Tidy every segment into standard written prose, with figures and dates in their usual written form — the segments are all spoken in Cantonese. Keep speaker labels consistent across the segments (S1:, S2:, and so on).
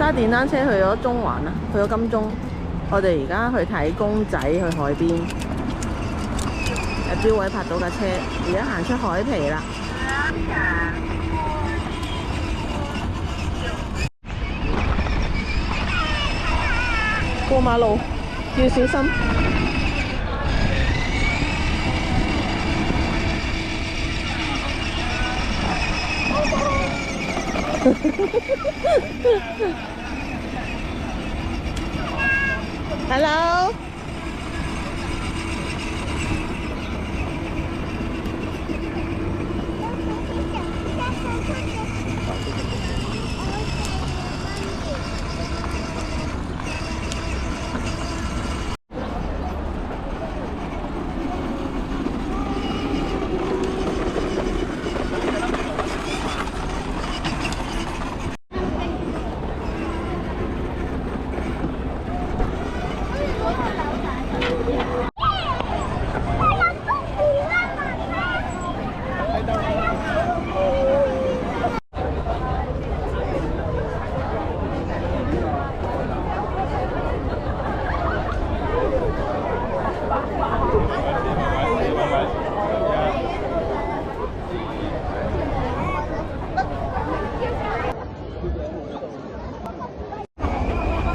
S1: 揸電單車去咗中環啦，去咗金鐘。我哋而家去睇公仔，去海邊。喺標位泊到架車，而家行出海皮啦。過馬路要小心。Hello。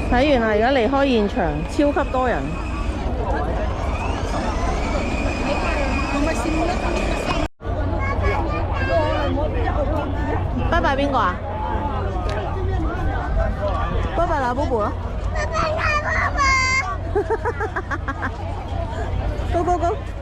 S1: 睇完啦，而家離開現場，超級多人。拜拜邊個啊？拜拜啦，Bobo咯。拜拜啦，Bobo。Go go go。